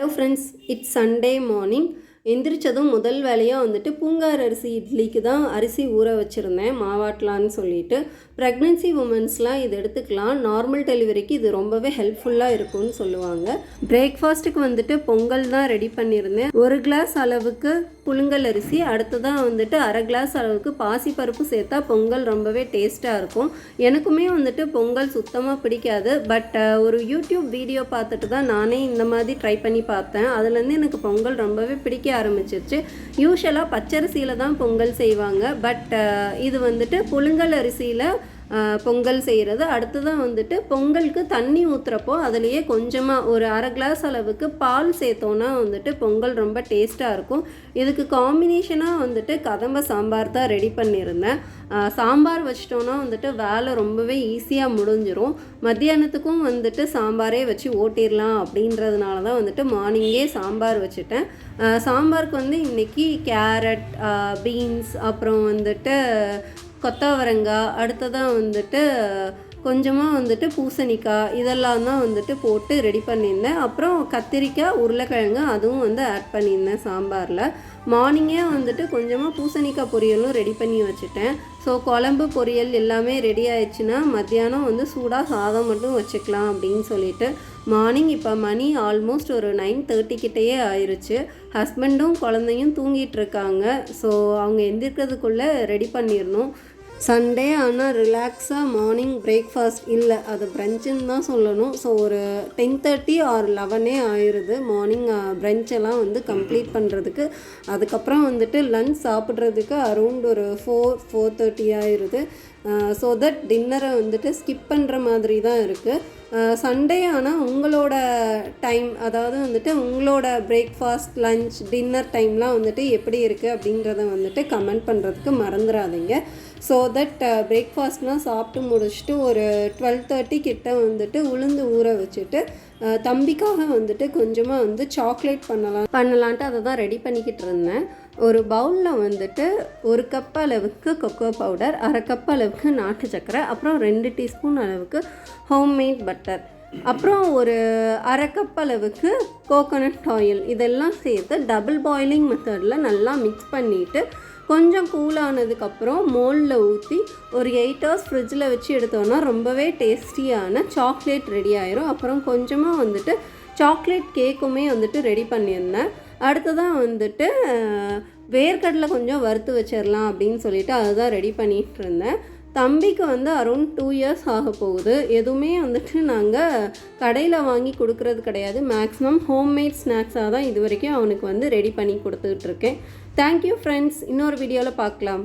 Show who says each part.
Speaker 1: Hello friends, it's Sunday morning. எந்திரிச்சதும் முதல் வேலையாக வந்துட்டு பூங்கார் அரிசி இட்லிக்கு தான் அரிசி ஊற வச்சுருந்தேன் மாவாட்டலான்னு சொல்லிட்டு. ப்ரெக்னென்சி உமன்ஸ்லாம் இது எடுத்துக்கலாம், நார்மல் டெலிவரிக்கு இது ரொம்பவே ஹெல்ப்ஃபுல்லாக இருக்கும்னு சொல்லுவாங்க. பிரேக்ஃபாஸ்ட்டுக்கு வந்துட்டு பொங்கல் தான் ரெடி பண்ணியிருந்தேன். 1 கிளாஸ் அளவுக்கு புழுங்கல் அரிசி, அடுத்ததான் வந்துட்டு 1/2 கிளாஸ் அளவுக்கு பாசிப்பருப்பு சேர்த்தா பொங்கல் ரொம்பவே டேஸ்ட்டாக இருக்கும். எனக்குமே வந்துட்டு பொங்கல் சுத்தமாக பிடிக்காது, பட் ஒரு யூடியூப் வீடியோ பார்த்துட்டு தான் நானே இந்த மாதிரி ட்ரை பண்ணி பார்த்தேன். அதுலேருந்து எனக்கு பொங்கல் ரொம்பவே பிடிக்க ஆரம்பிச்சிருச்சு. யூஷுவலாக பச்சரிசியில் தான் பொங்கல் செய்வாங்க, பட் இது வந்துட்டு புழுங்கல் அரிசியில் பொங்கல் செய்கிறது. அடுத்ததான் வந்துட்டு பொங்கலுக்கு தண்ணி ஊற்றுறப்போ அதுலேயே கொஞ்சமாக ஒரு 1/2 கிளாஸ் அளவுக்கு பால் சேர்த்தோன்னா வந்துட்டு பொங்கல் ரொம்ப டேஸ்ட்டாக இருக்கும். இதுக்கு காம்பினேஷனாக வந்துட்டு கதம்ப சாம்பார் தான் ரெடி பண்ணியிருந்தேன். சாம்பார் வச்சிட்டோன்னா வந்துட்டு வேலை ரொம்பவே ஈஸியாக முடிஞ்சிடும். மத்தியானத்துக்கும் வந்துட்டு சாம்பாரே வச்சு ஓட்டிடலாம் அப்படின்றதுனால தான் வந்துட்டு மார்னிங்கே சாம்பார் வச்சுட்டேன். சாம்பாருக்கு வந்து இன்றைக்கி கேரட், பீன்ஸ், அப்புறம் வந்துட்டு கொத்தவரங்காய், அடுத்ததாக வந்துட்டு கொஞ்சமாக வந்துட்டு பூசணிக்காய், இதெல்லாம் தான் வந்துட்டு போட்டு ரெடி பண்ணியிருந்தேன். அப்புறம் கத்திரிக்காய், உருளைக்கிழங்கு அதுவும் வந்து ஆட் பண்ணியிருந்தேன் சாம்பாரில். மார்னிங்கே வந்துட்டு கொஞ்சமாக பூசணிக்காய் பொரியலும் ரெடி பண்ணி வச்சுட்டேன். ஸோ குழம்பு பொரியல் எல்லாமே ரெடி ஆயிடுச்சுன்னா மத்தியானம் வந்து சூடாக சாதம் மட்டும் வச்சுக்கலாம் அப்படின்னு சொல்லிட்டு மார்னிங் இப்போ மணி ஆல்மோஸ்ட் ஒரு 9:30 கிட்டேயே ஆயிடுச்சு. ஹஸ்பண்டும் குழந்தையும் தூங்கிட்டு இருக்காங்க. ஸோ அவங்க எந்திரிக்கிறதுக்குள்ளே ரெடி பண்ணிடணும். சண்டே ஆனால் ரிலாக்ஸாக மார்னிங் பிரேக்ஃபாஸ்ட் இல்லை, அது ப்ரன்ச்சுன்னு தான் சொல்லணும். ஸோ ஒரு 10:30 ஆர் 11 ஆயிடுது மார்னிங் ப்ரன்ச்செல்லாம் வந்து கம்ப்ளீட் பண்ணுறதுக்கு. அதுக்கப்புறம் வந்துட்டு லன்ச் சாப்பிட்றதுக்கு அரௌண்ட் ஒரு 4-4:30 ஆயிடுது. ஸோ தட் டின்னரை வந்துட்டு ஸ்கிப் பண்ணுற மாதிரி தான் இருக்குது. சண்டே ஆனால் உங்களோட டைம், அதாவது வந்துட்டு உங்களோட பிரேக்ஃபாஸ்ட், லன்ச், டின்னர் டைம்லாம் வந்துட்டு எப்படி இருக்குது அப்படின்றத வந்துட்டு கமெண்ட் பண்ணுறதுக்கு மறந்துடாதீங்க. ஸோ தட் பிரேக்ஃபாஸ்ட்லாம் சாப்பிட்டு முடிச்சுட்டு ஒரு 12:30 கிட்ட வந்துட்டு உளுந்து ஊற வச்சுட்டு தம்பிக்காக வந்துட்டு கொஞ்சமாக வந்து சாக்லேட் பண்ணலான்ட்டு அதை தான் ரெடி பண்ணிக்கிட்டு இருந்தேன். ஒரு பவுலில் வந்துட்டு 1 கப் அளவுக்கு கொக்கோ பவுடர், 1/2 கப் அளவுக்கு நாட்டு சர்க்கரை, அப்புறம் 2 டீஸ்பூன் அளவுக்கு ஹோம்மேட் பட்டர், அப்புறம் ஒரு 1/2 கப் அளவுக்கு கோகோனட் ஆயில், இதெல்லாம் சேர்த்து டபுள் பாயிலிங் மெத்தடில் நல்லா மிக்ஸ் பண்ணிவிட்டு கொஞ்சம் கூலானதுக்கப்புறம் மோல்டில் ஊற்றி ஒரு 8 hours ஃப்ரிட்ஜில் வச்சு எடுத்தோன்னா ரொம்பவே டேஸ்டியான சாக்லேட் ரெடி ஆயிரும். அப்புறம் கொஞ்சமாக வந்துட்டு சாக்லேட் கேக்குமே வந்துட்டு ரெடி பண்ணியிருந்தேன். அடுத்ததாக வந்துட்டு வேர்க்கடலை கொஞ்சம் வறுத்து வச்சிடலாம் அப்படின்னு சொல்லிட்டு அதுதான் ரெடி பண்ணிகிட்டு இருந்தேன். தம்பிக்கு வந்து அரௌண்ட் 2 years ஆக போகுது. எதுவுமே வந்துட்டு நாங்கள் கடையில் வாங்கி கொடுக்கறது கிடையாது. மேக்ஸிமம் ஹோம்மேட் ஸ்நாக்ஸாக தான் இது வரைக்கும் அவனுக்கு வந்து ரெடி பண்ணி கொடுத்துட்ருக்கேன். தேங்க்யூ ஃப்ரெண்ட்ஸ், இன்னொரு வீடியோவில் பார்க்கலாம்.